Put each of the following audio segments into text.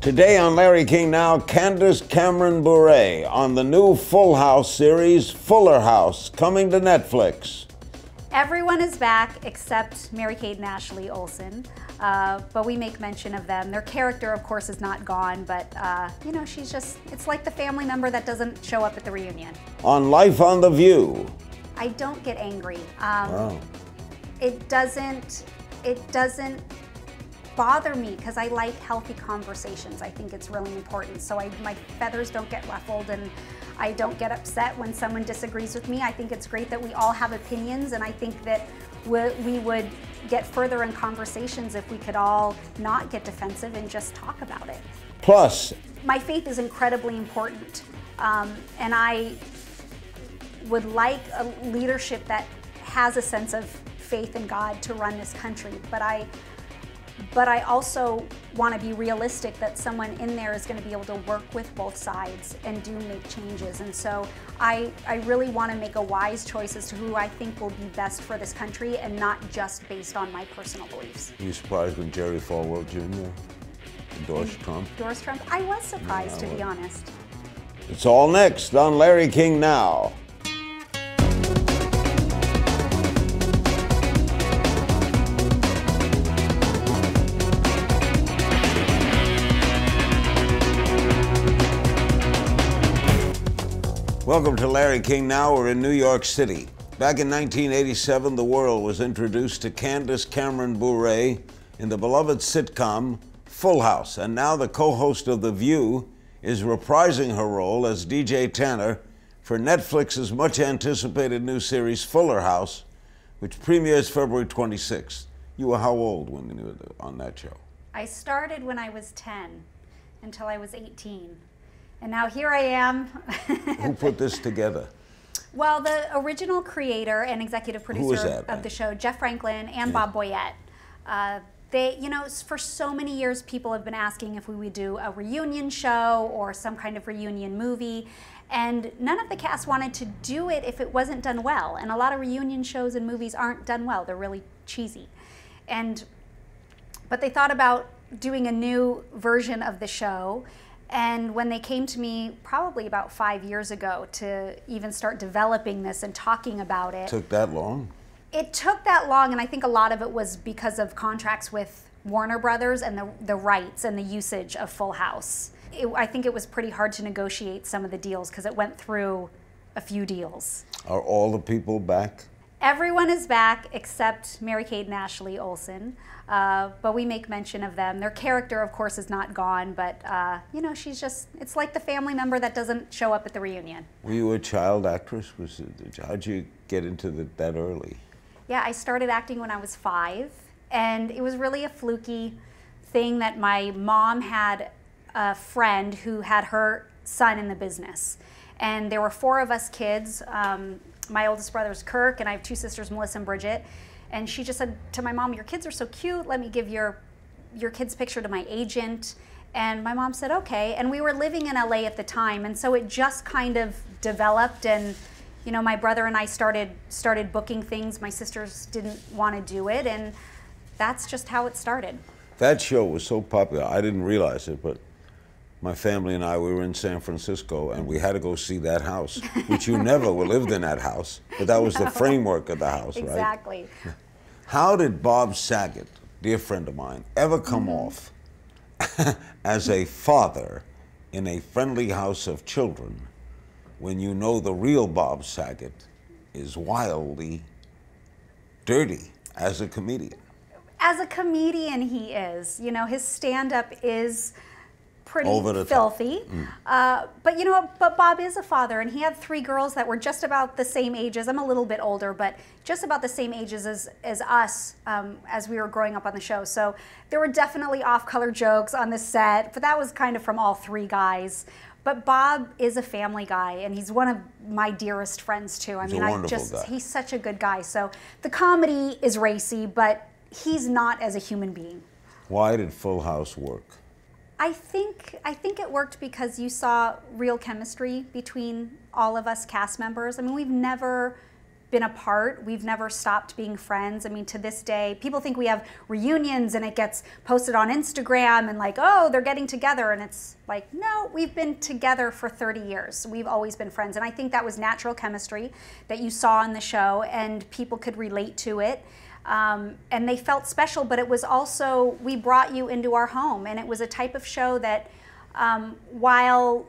Today on Larry King Now, Candace Bure on the new Full House series, Fuller House, coming to Netflix. Everyone is back except Mary-Kate and Ashley Olsen, but we make mention of them. Their character, of course, is not gone, but you know, she's just, it's like the family member that doesn't show up at the reunion. On Life on the View. I don't get angry. Wow. It doesn't bother me because I like healthy conversations. I think it's really important. So my feathers don't get ruffled and I don't get upset when someone disagrees with me. I think it's great that we all have opinions, and I think that we would get further in conversations if we could all not get defensive and just talk about it. Plus, my faith is incredibly important, and I would like a leadership that has a sense of faith in God to run this country, but I also want to be realistic that someone in there is going to be able to work with both sides and do make changes. And so I really want to make a wise choice as to who I think will be best for this country, and not just based on my personal beliefs. Were you surprised when Jerry Falwell Jr. endorsed Trump? Endorsed Trump? I was surprised, to be honest. It's all next on Larry King Now. Welcome to Larry King Now. We're in New York City. Back in 1987, the world was introduced to Candace Bure in the beloved sitcom Full House. And now the co-host of The View is reprising her role as DJ Tanner for Netflix's much-anticipated new series Fuller House, which premieres February 26th. You were how old when you were on that show? I started when I was 10 until I was 18. And now here I am. Who put this together? Well, the original creator and executive producer of the show, Jeff Franklin and Bob Boyette. They, you know, for so many years, people have been asking if we would do a reunion show or some kind of reunion movie. And none of the cast wanted to do it if it wasn't done well. And a lot of reunion shows and movies aren't done well. They're really cheesy. But they thought about doing a new version of the show. And when they came to me probably about 5 years ago to even start developing this and talking about it. Took that long? It took that long, and I think a lot of it was because of contracts with Warner Brothers and the rights and the usage of Full House. I think it was pretty hard to negotiate some of the deals because it went through a few deals. Are all the people back? Everyone is back except Mary-Kate and Ashley Olsen, but we make mention of them. Their character, of course, is not gone, but you know, she's just, it's like the family member that doesn't show up at the reunion. Were you a child actress? How'd you get into that early? Yeah, I started acting when I was 5, and it was really a fluky thing that my mom had a friend who had her son in the business. And there were 4 of us kids. My oldest brother's Kirk, and I have 2 sisters, Melissa and Bridget. And she just said to my mom, "Your kids are so cute. Let me give your kid's picture to my agent." And my mom said, "Okay." And we were living in LA at the time, and so it just kind of developed. And you know, my brother and I started booking things. My sisters didn't want to do it, and that's just how it started. That show was so popular. I didn't realize it, but my family and I, we were in San Francisco, and we had to go see that house, which you never lived in that house, but that was the framework of the house, right? Exactly. How did Bob Saget, dear friend of mine, ever come off as a father in a friendly house of children when you know the real Bob Saget is wildly dirty as a comedian? As a comedian, he is. You know, his stand-up is pretty filthy. But you know, but Bob is a father, and he had 3 girls that were just about the same ages. I'm a little bit older, but just about the same ages as us as we were growing up on the show. So there were definitely off-color jokes on the set, but that was kind of from all 3 guys. But Bob is a family guy, and he's one of my dearest friends too. I mean, he's such a good guy. So the comedy is racy, but he's not as a human being. Why did Full House work? I think it worked because you saw real chemistry between all of us cast members. I mean, we've never been apart. We've never stopped being friends. I mean, to this day, people think we have reunions and it gets posted on Instagram and like, oh, they're getting together. And it's like, no, we've been together for 30 years. We've always been friends. And I think that was natural chemistry that you saw in the show, and people could relate to it. And they felt special, but it was also, we brought you into our home. And it was a type of show that while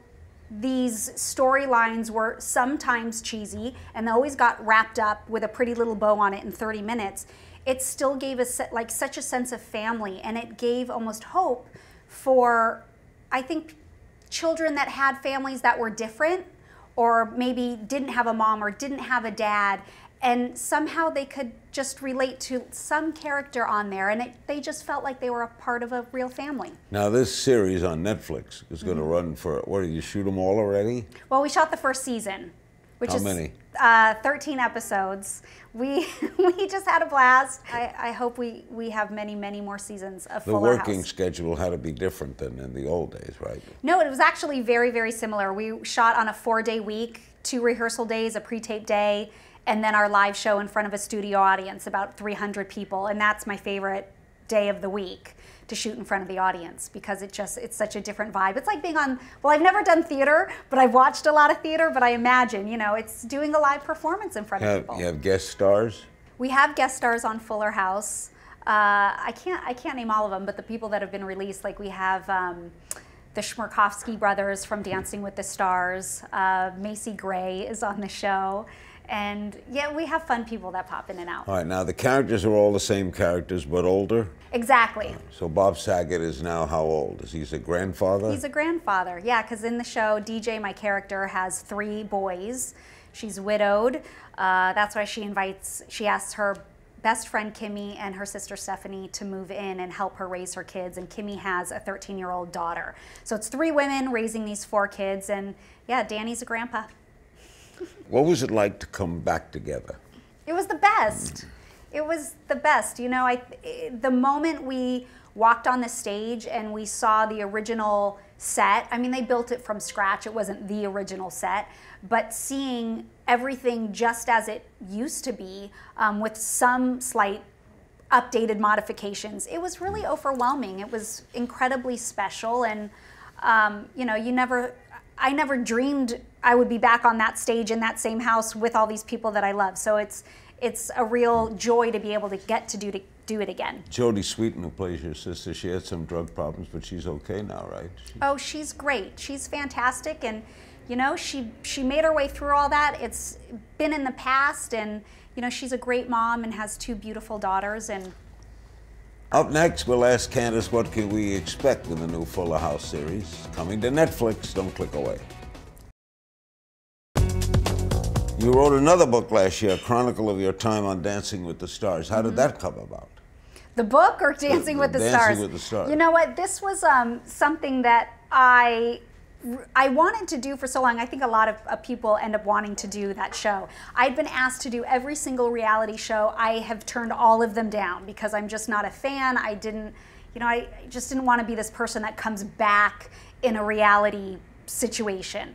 these storylines were sometimes cheesy and they always got wrapped up with a pretty little bow on it in 30 minutes, it still gave us like such a sense of family, and it gave almost hope for, I think, children that had families that were different, or maybe didn't have a mom or didn't have a dad, and somehow they could just relate to some character on there, and they just felt like they were a part of a real family. Now, this series on Netflix is going to run for, what, did you shoot them all already? Well, we shot the first season, which How is many? 13 episodes. We just had a blast. I hope we have many, many more seasons of Fuller House. The working schedule had to be different than in the old days, right? No, it was actually very, very similar. We shot on a 4-day week, 2 rehearsal days, a pre-tape day, and then our live show in front of a studio audience, about 300 people. And that's my favorite day of the week, to shoot in front of the audience, because it's such a different vibe. It's like being on, well, I've never done theater, but I've watched a lot of theater, but I imagine, you know, it's doing a live performance in front of people. You have guest stars? We have guest stars on Fuller House. I can't name all of them, but the people that have been released, like we have the Schmirkovsky brothers from Dancing with the Stars. Macy Gray is on the show. And yeah, we have fun people that pop in and out. All right, now the characters are all the same characters, but older? Exactly. So Bob Saget is now how old? Is he a grandfather? He's a grandfather, yeah, because in the show, DJ, my character, has 3 boys. She's widowed. That's why she asks her best friend Kimmy and her sister Stephanie to move in and help her raise her kids. And Kimmy has a 13-year-old daughter. So it's 3 women raising these 4 kids. And yeah, Danny's a grandpa. What was it like to come back together? It was the best. It was the best. You know, the moment we walked on the stage and we saw the original set, I mean, they built it from scratch. It wasn't the original set, but seeing everything just as it used to be, with some slight updated modifications, it was really overwhelming. It was incredibly special, and you know, I never dreamed I would be back on that stage in that same house with all these people that I love. So it's a real joy to be able to get to do it again. Jodie Sweetin, who plays your sister, she had some drug problems, but she's okay now, right? Oh, she's great. She's fantastic, and you know, she made her way through all that. It's been in the past, and you know, she's a great mom and has 2 beautiful daughters. And up next, we'll ask Candace what can we expect in the new Fuller House series. Coming to Netflix, don't click away. You wrote another book last year, a chronicle of your time on Dancing with the Stars. How did that come about? The book or Dancing with the Stars? Dancing with the Stars. You know what? This was something that I wanted to do for so long. I think a lot of people end up wanting to do that show. I'd been asked to do every single reality show. I have turned all of them down because I'm just not a fan. I just didn't want to be this person that comes back in a reality situation.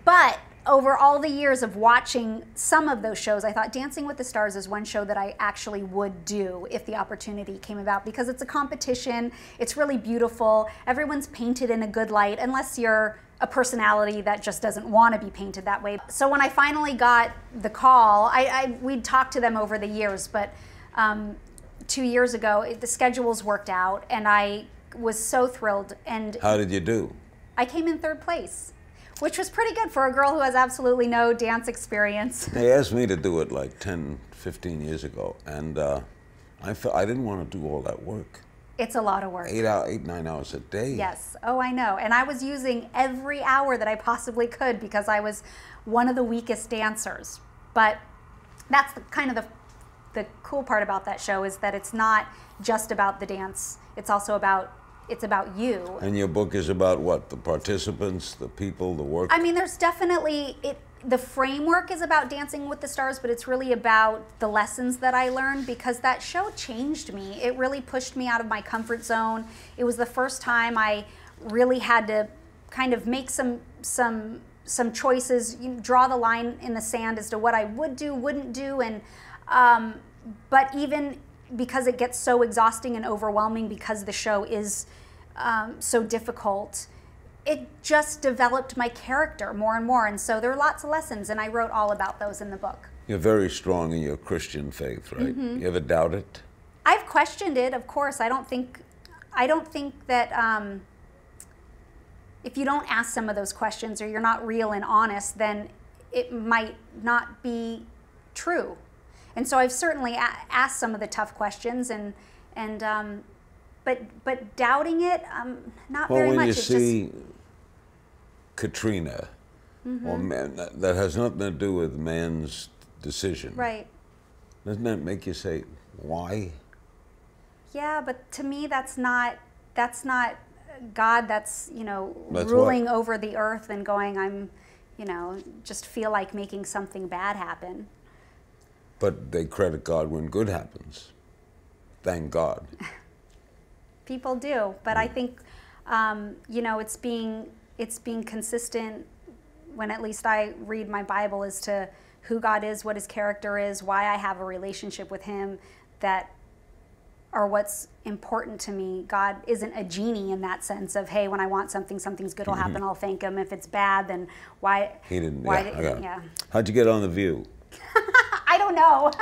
But over all the years of watching some of those shows, I thought Dancing with the Stars is one show that I actually would do if the opportunity came about, because it's a competition, it's really beautiful, everyone's painted in a good light, unless you're a personality that just doesn't want to be painted that way. So when I finally got the call, we'd talked to them over the years, but 2 years ago, the schedules worked out, and I was so thrilled. And how did you do? I came in 3rd place, which was pretty good for a girl who has absolutely no dance experience. They asked me to do it like 10, 15 years ago, and I felt I didn't want to do all that work. It's a lot of work. 8, 9 hours a day. Yes. Oh, I know. And I was using every hour that I possibly could because I was one of the weakest dancers. But that's the cool part about that show, is that it's not just about the dance. It's also about you. And your book is about what? The participants, the people, the work? I mean, there's definitely, the framework is about Dancing with the Stars, but it's really about the lessons that I learned, because that show changed me. It really pushed me out of my comfort zone. It was the first time I really had to kind of make some some choices, you draw the line in the sand as to what I would do, wouldn't do, and but even because it gets so exhausting and overwhelming because the show is so difficult, it just developed my character more and more, and so there are lots of lessons, and I wrote all about those in the book. You're very strong in your Christian faith, right? You ever doubt it? I've questioned it, of course. I don't think that if you don't ask some of those questions or you're not real and honest, then it might not be true. And so I've certainly asked some of the tough questions, but doubting it, not very much. Well, when you see Katrina, or man, that has nothing to do with man's decision. Right. Doesn't that make you say, why? Yeah, but to me, that's not God. That's, That's ruling what? over the earth and going, I'm, just feel like making something bad happen. But they credit God when good happens. Thank God. People do, but I think, it's being consistent when at least I read my Bible as to who God is, what his character is, why I have a relationship with him, that are what's important to me. God isn't a genie in that sense of, hey, when I want something, something's good will happen, I'll thank him. If it's bad, then why? He didn't. Why Yeah. How'd you get on The View? I don't know.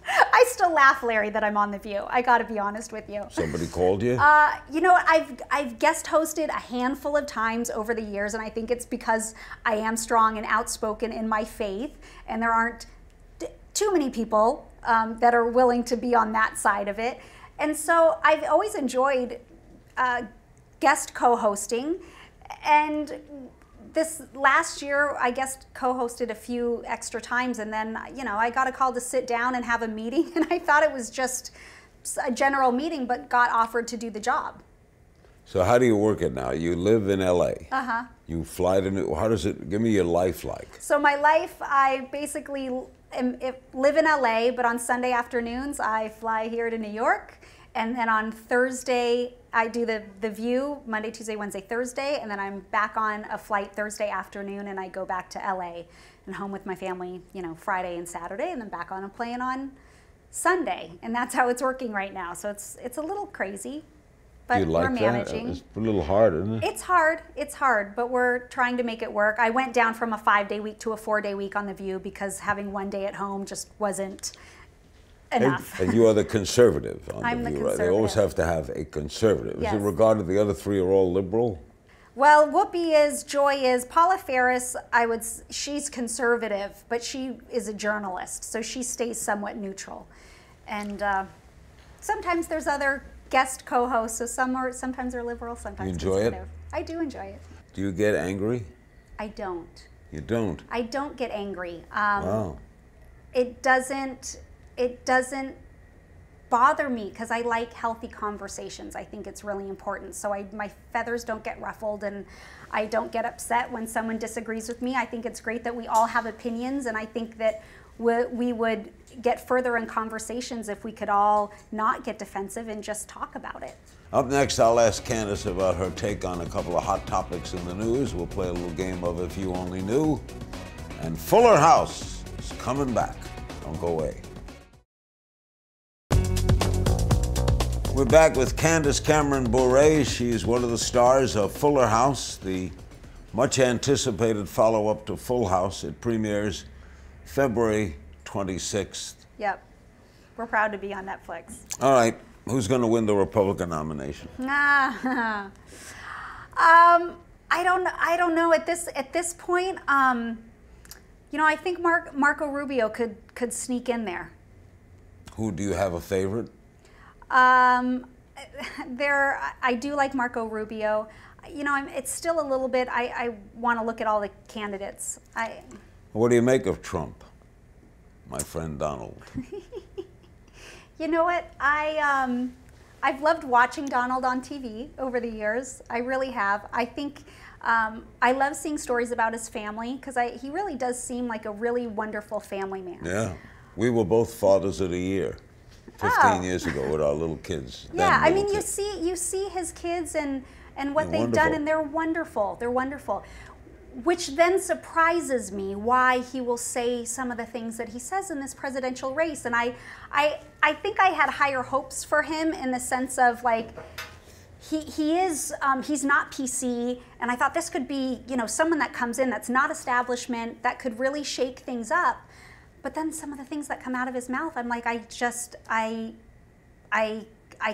I still laugh, Larry, that I'm on The View. I got to be honest with you. Somebody called you? I've guest hosted a handful of times over the years, and I think it's because I am strong and outspoken in my faith, and there aren't too many people that are willing to be on that side of it. And so I've always enjoyed guest co-hosting, and this last year, I guest co-hosted a few extra times, and then, I got a call to sit down and have a meeting, and I thought it was just a general meeting, but got offered to do the job. So how do you work it now? You live in LA. You fly to New, how does it, give me your life like? So my life, I basically live in LA, but on Sunday afternoons, I fly here to New York. And then on Thursday, I do the View, Monday, Tuesday, Wednesday, Thursday, and then I'm back on a flight Thursday afternoon, and I go back to LA and home with my family, Friday and Saturday, and then back on a plane on Sunday. And that's how it's working right now. So it's a little crazy, but do you like we're managing. That? It's a little hard, isn't it? It's hard, but we're trying to make it work. I went down from a 5-day week to a 4-day week on The View because having one day at home just wasn't enough. And you are the conservative on I'm The View, the right? They always conservative. have to have a conservative. Yes. Is it regarded the other three are all liberal? Well, Whoopi is, Joy is, Paula Ferris, she's conservative, but she is a journalist, so she stays somewhat neutral. And sometimes there's other guest co-hosts, so sometimes they're liberal, sometimes You enjoy conservative. it? I do enjoy it. Do you get angry? I don't. You don't? I don't get angry. Wow. It doesn't bother me because I like healthy conversations. I think it's really important. So my feathers don't get ruffled, and I don't get upset when someone disagrees with me. I think it's great that we all have opinions, and I think that we would get further in conversations if we could all not get defensive and just talk about it. Up next, I'll ask Candace about her take on a couple of hot topics in the news. We'll play a little game of If You Only Knew. And Fuller House is coming back. Don't go away. We're back with Candace Cameron Bure. She's one of the stars of Fuller House, the much anticipated follow-up to Full House. It premieres February 26th. Yep. We're proud to be on Netflix. All right. Who's going to win the Republican nomination? I don't know at this point. I think Marco Rubio could sneak in there. Who do you have a favorite? I do like Marco Rubio. It's still a little bit. I want to look at all the candidates. What do you make of Trump, my friend Donald? You know what? I've loved watching Donald on TV over the years. I really have. I think I love seeing stories about his family because he really does seem like a really wonderful family man. Yeah. We were both fathers of the year 15 years ago with our little kids. Yeah, I mean, you see his kids and what they've done, and they're wonderful. They're wonderful. which then surprises me why he will say some of the things that he says in this presidential race. And I think I had higher hopes for him in the sense of like, he's not PC, and I thought this could be, you know, someone that comes in that's not establishment, that could really shake things up. But then some of the things that come out of his mouth, I'm like, I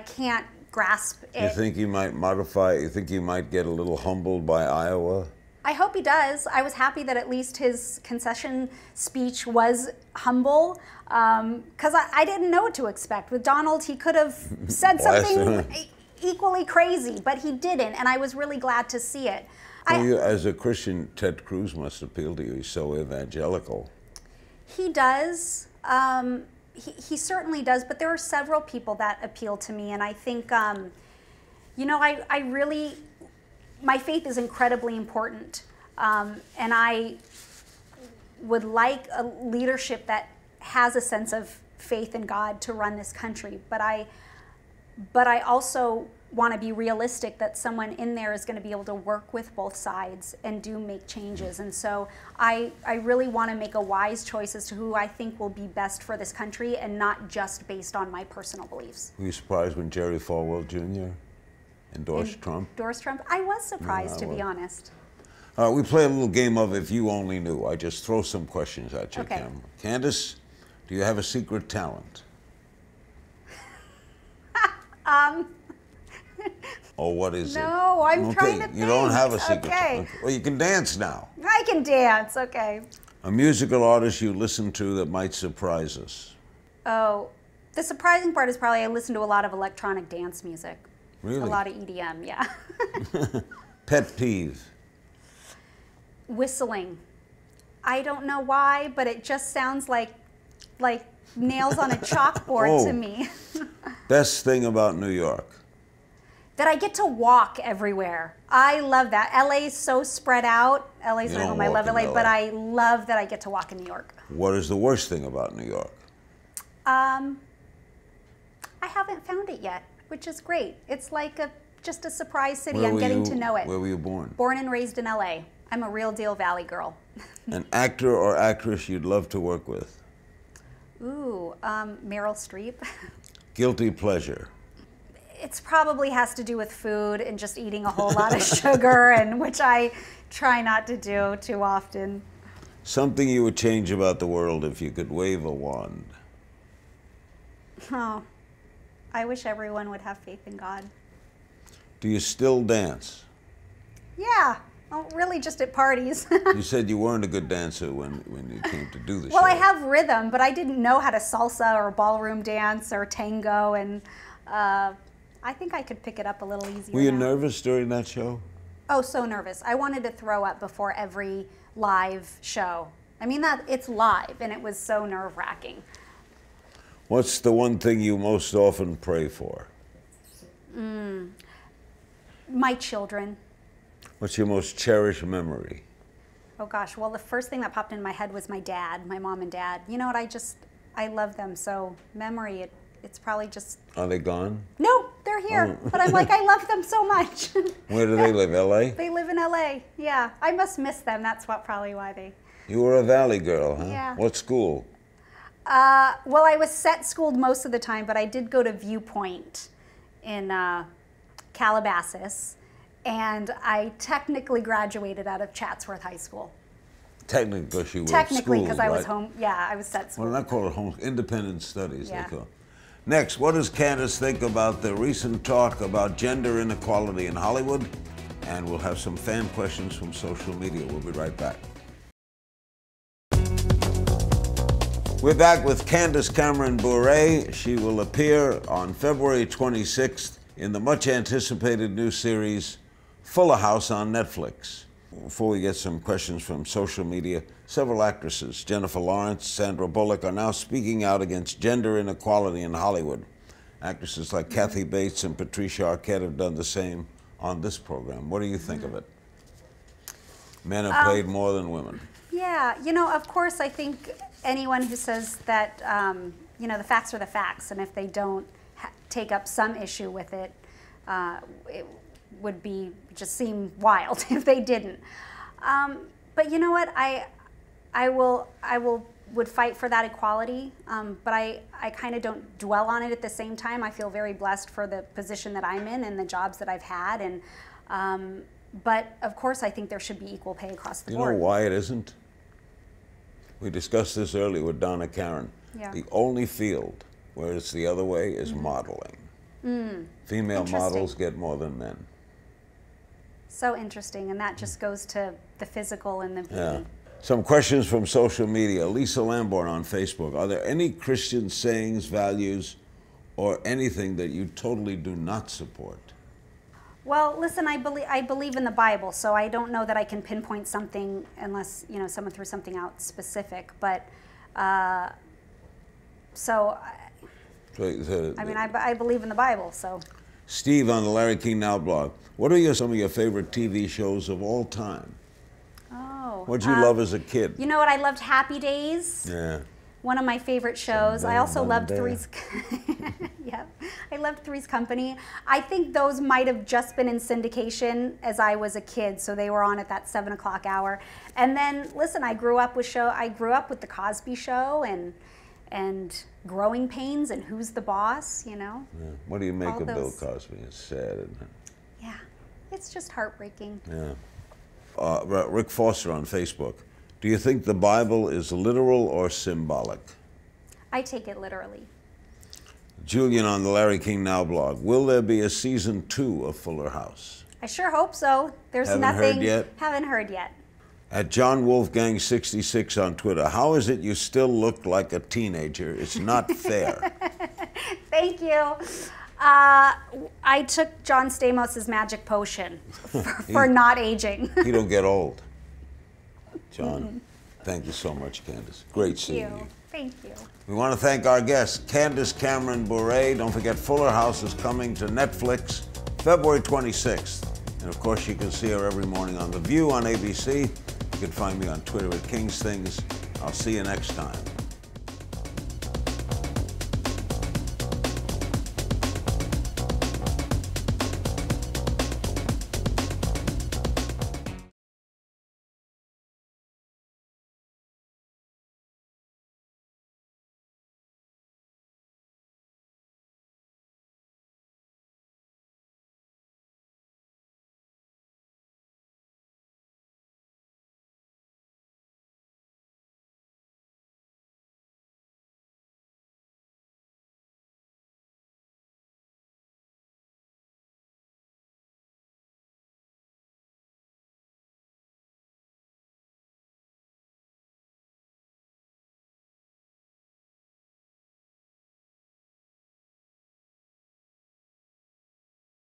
can't grasp it. You think he might modify, you think he might get a little humbled by Iowa? I hope he does. I was happy that at least his concession speech was humble, because I didn't know what to expect. With Donald, he could have said something equally crazy, but he didn't, and I was really glad to see it. Well, as a Christian, Ted Cruz must appeal to you. He's so evangelical. He does. He certainly does, but there are several people that appeal to me, and I think, you know, I really, my faith is incredibly important, and I would like a leadership that has a sense of faith in God to run this country, but I also want to be realistic that someone in there is going to be able to work with both sides and make changes. And so I really want to make a wise choice as to who I think will be best for this country, and not just based on my personal beliefs. Were you surprised when Jerry Falwell Jr. endorsed Trump? Endorsed Trump? I was surprised, to be honest. All right, we play a little game of If You Only Knew. I just throw some questions at you, Okay. Candace, do you have a secret talent? Oh, what is it? No, I'm trying to think. You don't have a secret talent. Okay. Well, you can dance now. I can dance, okay. A musical artist you listen to that might surprise us. Oh, the surprising part is probably I listen to a lot of electronic dance music. Really? A lot of EDM, yeah. Pet peeve. Whistling. I don't know why, but it just sounds like nails on a chalkboard to me. Best thing about New York. That I get to walk everywhere. I love that. LA is so spread out. LA's my home. I love LA, but I love that I get to walk in New York. What is the worst thing about New York? I haven't found it yet, which is great. It's like just a surprise city. I'm getting to know it. Where were you born? Born and raised in LA. I'm a real deal Valley girl. An actor or actress you'd love to work with? Ooh, Meryl Streep. Guilty pleasure. It probably has to do with food and just eating a whole lot of sugar, and which I try not to do too often. Something you would change about the world if you could wave a wand? Oh, I wish everyone would have faith in God. Do you still dance? Yeah, well, really just at parties. You said you weren't a good dancer when you came to do the show. Well, I have rhythm, but I didn't know how to salsa or ballroom dance or tango, and I think I could pick it up a little easier. Were you now. nervous during that show? Oh, so nervous. I wanted to throw up before every live show. I mean, it's live, and it was so nerve-wracking. What's the one thing you most often pray for? My children. What's your most cherished memory? Oh gosh, well, the first thing that popped in my head was my dad, my mom and dad. You know what, I love them, so memory, it's probably just... Are they gone? No, they're here, but I'm like, I love them so much. Where do they live, L.A.? They live in L.A., yeah. I must miss them, that's probably why they... You were a Valley girl, huh? Yeah. What school? Well, I was set-schooled most of the time, but I did go to Viewpoint in Calabasas, and I technically graduated out of Chatsworth High School. Technically, because you were Technically, because I was right? home, yeah, I was set-schooled. Well, not call it home, independent studies, Yeah. they call it. Next, what does Candace think about the recent talk about gender inequality in Hollywood? And we'll have some fan questions from social media. We'll be right back. We're back with Candace Cameron Bure. She will appear on February 26th in the much-anticipated new series, Fuller House on Netflix. Before we get some questions from social media, several actresses, Jennifer Lawrence, Sandra Bullock, are now speaking out against gender inequality in Hollywood. Actresses like Kathy Bates and Patricia Arquette have done the same on this program. What do you think of it? Men have played more than women. Yeah, you know, of course, I think anyone who says that, you know, the facts are the facts, and if they don't take up some issue with it, it would just seem wild if they didn't. But you know what? Would fight for that equality, but I kind of don't dwell on it at the same time. I feel very blessed for the position that I'm in and the jobs that I've had, and but of course I think there should be equal pay across the board. You know why it isn't? We discussed this earlier with Donna Karen. Yeah. The only field where it's the other way is modeling. Female models get more than men. So interesting, and that just goes to the physical and the beauty. Yeah. Some questions from social media. Lisa Lamborn on Facebook. Are there any Christian sayings, values, or anything that you totally do not support? Well, listen, I believe in the Bible, so I don't know that I can pinpoint something unless, you know, someone threw something out specific. But I mean, I believe in the Bible, so. Steve on the Larry King Now blog. What are some of your favorite TV shows of all time? Oh. What did you love as a kid? You know what? I loved Happy Days. Yeah. One of my favorite shows. I also loved Three's. Yep. I loved Three's Company. I think those might have just been in syndication as I was a kid, so they were on at that 7 o'clock hour. And then, listen, I grew up with the Cosby Show and Growing Pains and Who's the Boss, you know. Yeah. What do you make of Bill Cosby? It's sad, isn't it? Yeah, it's just heartbreaking. Yeah. Rick Foster on Facebook. Do you think the Bible is literal or symbolic? I take it literally. Julian on the Larry King Now blog. Will there be a season 2 of Fuller House? I sure hope so. There's Haven't nothing. heard yet? Haven't heard yet. At John Wolfgang 66 on Twitter. How is it you still look like a teenager? It's not fair. Thank you. I took John Stamos' magic potion for not aging. You don't get old. John, thank you so much, Candace. Great seeing you. Thank you. We want to thank our guest, Candace Cameron Bure. Don't forget, Fuller House is coming to Netflix February 26th. And of course, you can see her every morning on The View on ABC. You can find me on Twitter at King's Things. I'll see you next time.